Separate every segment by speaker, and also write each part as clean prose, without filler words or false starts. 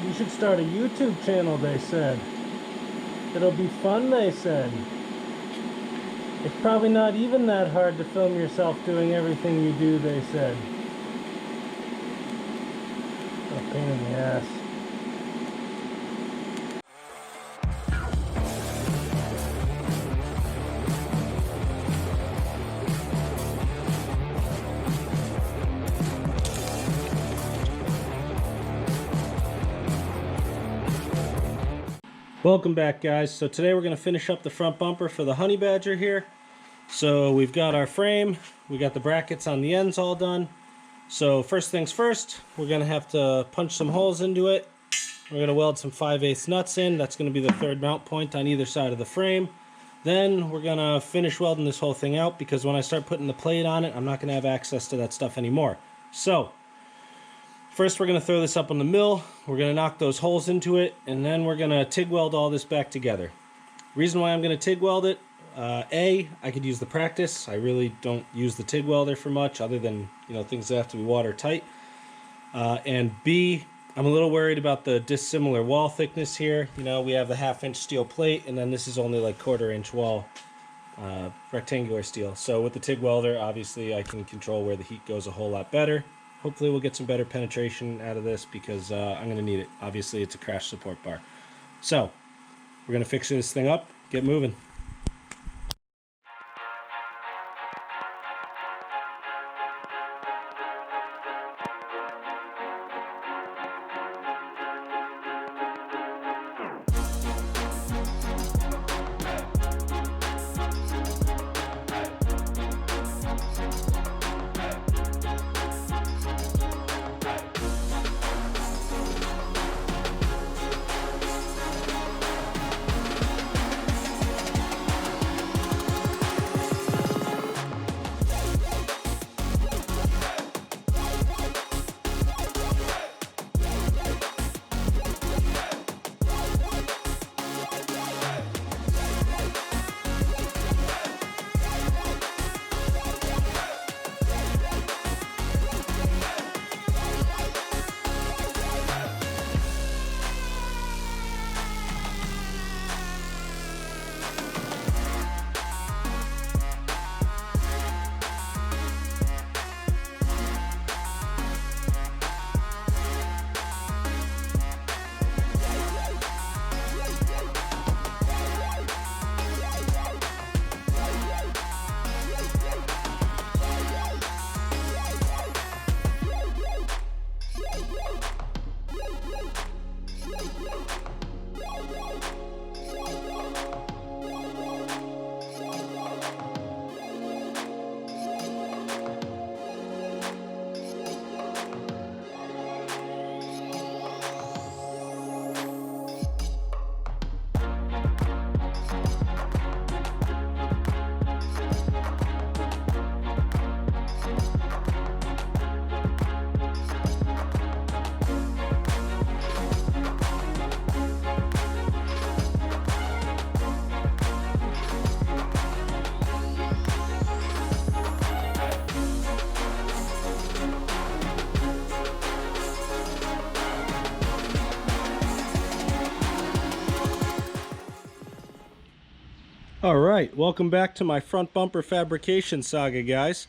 Speaker 1: You should start a YouTube channel, they said. It'll be fun, they said. It's probably not even that hard to film yourself doing everything you do, they said. What a pain in the ass. Welcome back, guys. So today we're going to finish up the front bumper for the honeybadger here. So we've got our frame, we got the brackets on the ends all done. So first things first, we're going to have to punch some holes into it. We're going to weld some 5/8 nuts in. That's going to be the third mount point on either side of the frame. Then we're going to finish welding this whole thing out, because when I start putting the plate on it, I'm not going to have access to that stuff anymore. So first we're going to throw this up on the mill, we're going to knock those holes into it, and then we're going to TIG weld all this back together. Reason why I'm going to TIG weld it, A, I could use the practice. I really don't use the TIG welder for much other than, you know, things that have to be watertight. And B, I'm a little worried about the dissimilar wall thickness here. You know, we have the 1/2-inch steel plate, and then this is only like 1/4-inch wall, rectangular steel. So with the TIG welder, obviously I can control where the heat goes a whole lot better. Hopefully we'll get some better penetration out of this, because I'm going to need it. Obviously it's a crash support bar. So we're going to fix this thing up, get moving. Alright, welcome back to my front bumper fabrication saga, guys.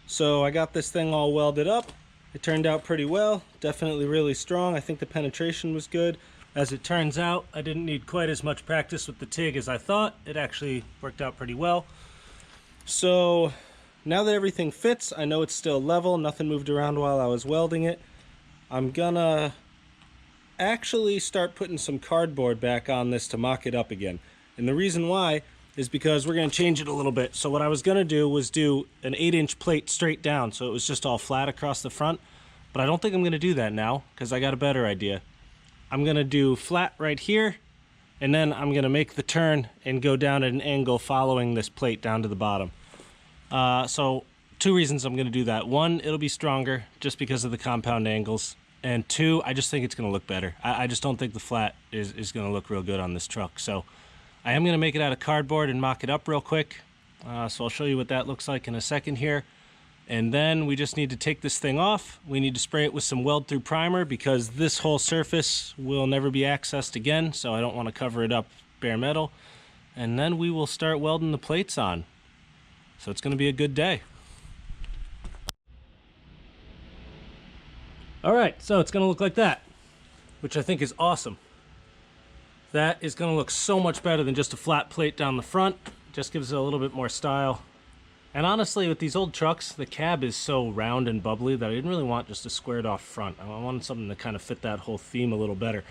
Speaker 1: So I got this thing all welded up. It turned out pretty well, definitely really strong. I think the penetration was good. As it turns out, I didn't need quite as much practice with the TIG as I thought. It actually worked out pretty well. So now that everything fits, I know it's still level, nothing moved around while I was welding it. I'm gonna actually start putting some cardboard back on this to mock it up again. And the reason why is because we're going to change it a little bit. So what I was going to do was do an 8-inch plate straight down, so it was just all flat across the front. But I don't think I'm going to do that now, because I got a better idea. I'm going to do flat right here, and then I'm going to make the turn and go down at an angle following this plate down to the bottom. So two reasons I'm going to do that. One, it'll be stronger just because of the compound angles. And two, I just think it's going to look better. I just don't think the flat is going to look real good on this truck. So I am going to make it out of cardboard and mock it up real quick. So I'll show you what that looks like in a second here. And then we just need to take this thing off. We need to spray it with some weld-through primer because this whole surface will never be accessed again, so I don't want to cover it up bare metal. And then we will start welding the plates on. So it's going to be a good day. All right, so it's going to look like that, which I think is awesome. That is going to look so much better than just a flat plate down the front. Just gives it a little bit more style. And honestly, with these old trucks, the cab is so round and bubbly that I didn't really want just a squared off front. I wanted something to kind of fit that whole theme a little better.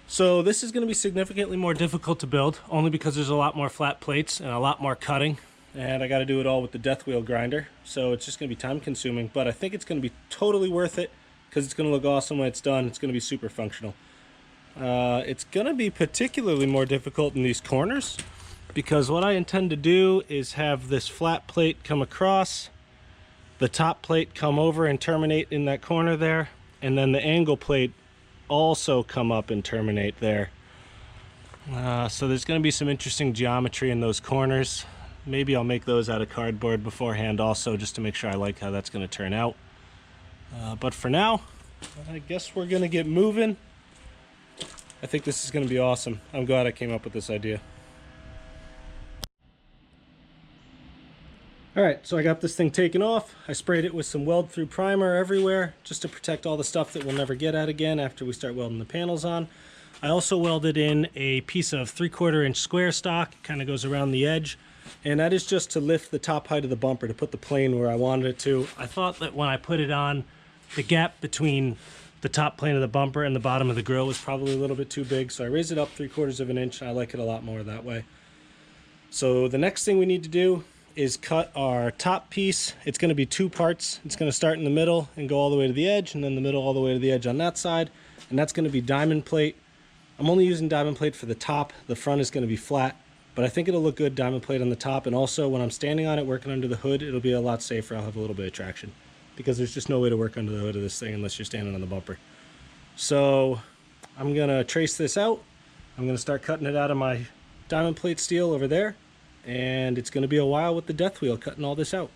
Speaker 1: So this is going to be significantly more difficult to build, only because there's a lot more flat plates and a lot more cutting. And I got to do it all with the death wheel grinder. So it's just going to be time consuming, but I think it's going to be totally worth it because it's going to look awesome when it's done. It's going to be super functional. It's going to be particularly more difficult in these corners, because what I intend to do is have this flat plate come across, the top plate come over and terminate in that corner there, and then the angle plate also come up and terminate there. So there's going to be some interesting geometry in those corners. Maybe I'll make those out of cardboard beforehand also, just to make sure I like how that's going to turn out. But for now, I guess we're going to get moving. I think this is going to be awesome. I'm glad I came up with this idea. Alright, so I got this thing taken off. I sprayed it with some weld-through primer everywhere just to protect all the stuff that we'll never get at again after we start welding the panels on. I also welded in a piece of 3/4 inch square stock. It kind of goes around the edge. And that is just to lift the top height of the bumper, to put the plane where I wanted it to. I thought that when I put it on, the gap between the top plane of the bumper and the bottom of the grill was probably a little bit too big. So I raised it up 3/4 of an inch. I like it a lot more that way. So the next thing we need to do is cut our top piece. It's going to be 2 parts. It's going to start in the middle and go all the way to the edge, and then the middle all the way to the edge on that side. And that's going to be diamond plate. I'm only using diamond plate for the top. The front is going to be flat, but I think it'll look good diamond plate on the top. And also when I'm standing on it working under the hood, it'll be a lot safer. I'll have a little bit of traction because there's just no way to work under the hood of this thing unless you're standing on the bumper. So I'm going to trace this out. I'm going to start cutting it out of my diamond plate steel over there. And it's going to be a while with the death wheel cutting all this out.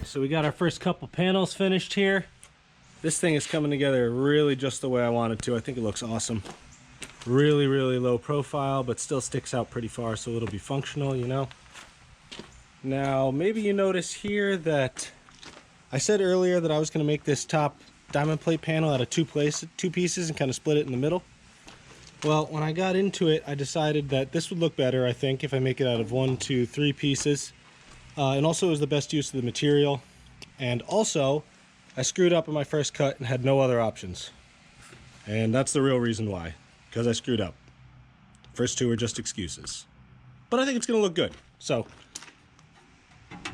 Speaker 1: Alright, so we got our first couple panels finished here. This thing is coming together really just the way I want it to. I think it looks awesome. Really, really low profile, but still sticks out pretty far, so it'll be functional, you know. Now, maybe you notice here that I said earlier that I was going to make this top diamond plate panel out of two pieces and kind of split it in the middle. Well, when I got into it, I decided that this would look better, I think, if I make it out of 1, 2, 3 pieces. And also it was the best use of the material. And also, I screwed up on my first cut and had no other options. And that's the real reason why. Because I screwed up. First two are just excuses. But I think it's going to look good. So,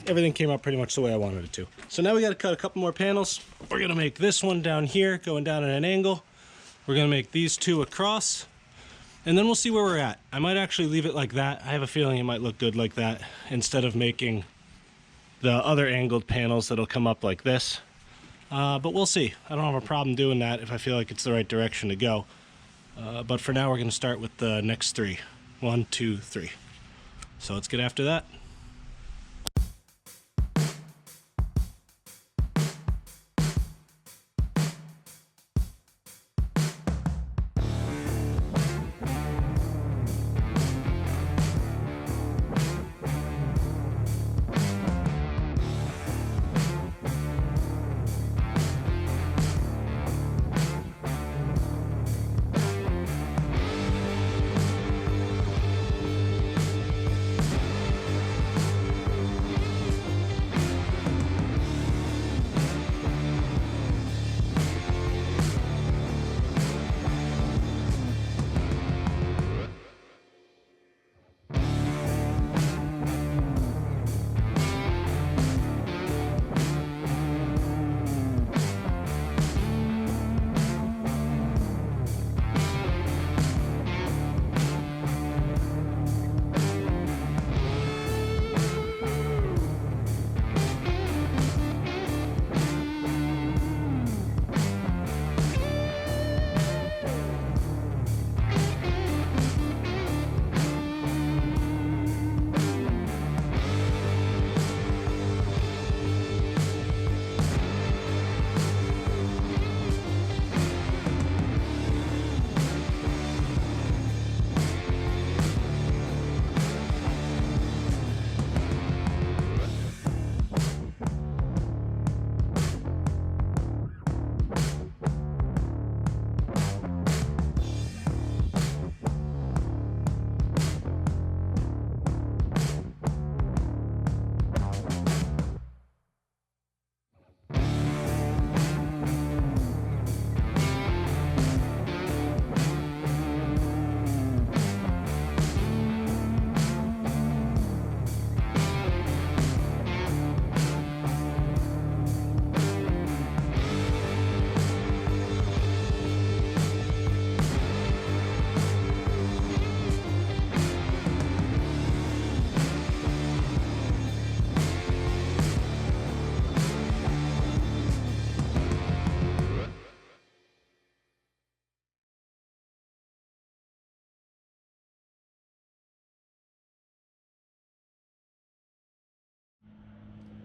Speaker 1: everything came out pretty much the way I wanted it to. So now we got to cut a couple more panels. We're going to make this one down here, going down at an angle. We're going to make these two across. And then we'll see where we're at. I might actually leave it like that. I have a feeling it might look good like that, instead of making the other angled panels that'll come up like this. But we'll see. I don't have a problem doing that if I feel like it's the right direction to go. But for now, we're going to start with the next 3. 1, 2, 3. So let's get after that.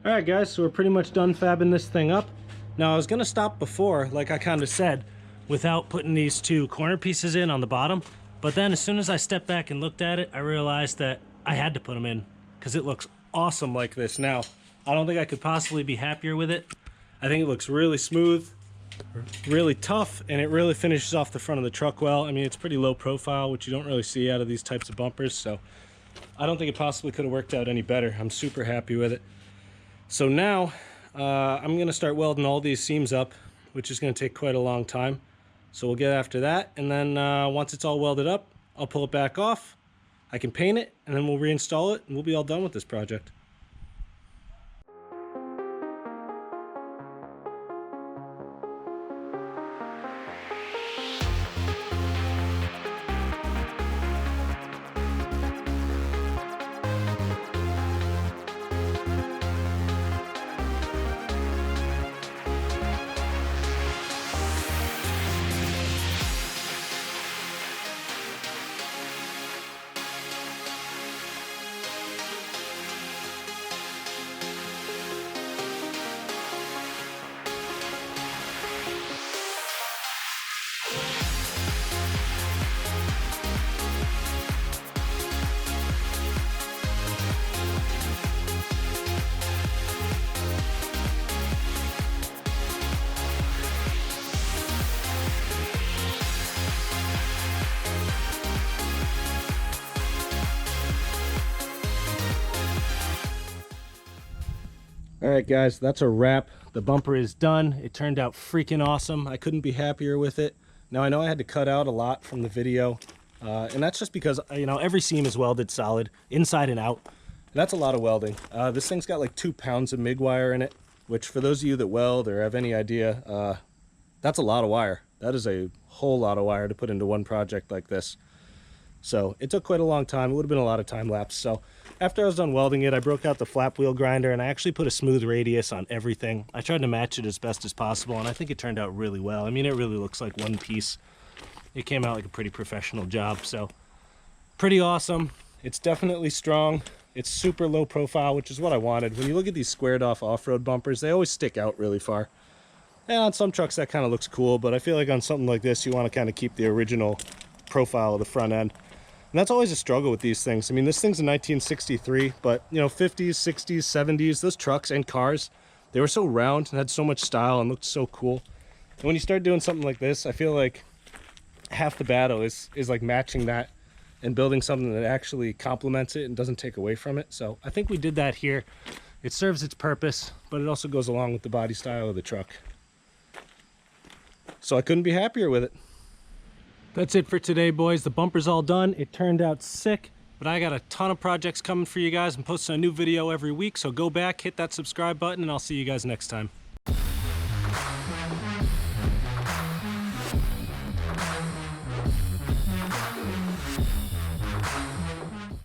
Speaker 1: Alright guys, so we're pretty much done fabbing this thing up. Now I was going to stop before, like I kind of said, without putting these 2 corner pieces in on the bottom. But then as soon as I stepped back and looked at it, I realized that I had to put them in because it looks awesome like this. Now, I don't think I could possibly be happier with it. I think it looks really smooth, really tough, and it really finishes off the front of the truck well. I mean, it's pretty low profile, which you don't really see out of these types of bumpers, so I don't think it possibly could have worked out any better. I'm super happy with it. So now, I'm going to start welding all these seams up, which is going to take quite a long time. So we'll get after that, and then once it's all welded up, I'll pull it back off, I can paint it, and then we'll reinstall it, and we'll be all done with this project. All right, guys, that's a wrap. The bumper is done. It turned out freaking awesome. I couldn't be happier with it. Now, I know I had to cut out a lot from the video, and that's just because, you know, every seam is welded solid, inside and out. And that's a lot of welding. This thing's got like 2 pounds of MIG wire in it, which for those of you that weld or have any idea, that's a lot of wire. That is a whole lot of wire to put into one project like this. So it took quite a long time. It would have been a lot of time lapse. So after I was done welding it, I broke out the flap wheel grinder and I actually put a smooth radius on everything. I tried to match it as best as possible, and I think it turned out really well. I mean, it really looks like one piece. It came out like a pretty professional job, so pretty awesome. It's definitely strong. It's super low profile, which is what I wanted. When you look at these squared off off-road bumpers, they always stick out really far. And on some trucks that kind of looks cool, but I feel like on something like this, you want to kind of keep the original profile of the front end. And that's always a struggle with these things. I mean, this thing's a 1963, but, you know, 50s, 60s, 70s, those trucks and cars, they were so round and had so much style and looked so cool. And when you start doing something like this, I feel like half the battle is like matching that and building something that actually complements it and doesn't take away from it. So I think we did that here. It serves its purpose, but it also goes along with the body style of the truck. So I couldn't be happier with it. That's it for today, boys. The bumper's all done. It turned out sick, but I got a ton of projects coming for you guys. I'm posting a new video every week, so go back, hit that subscribe button, and I'll see you guys next time.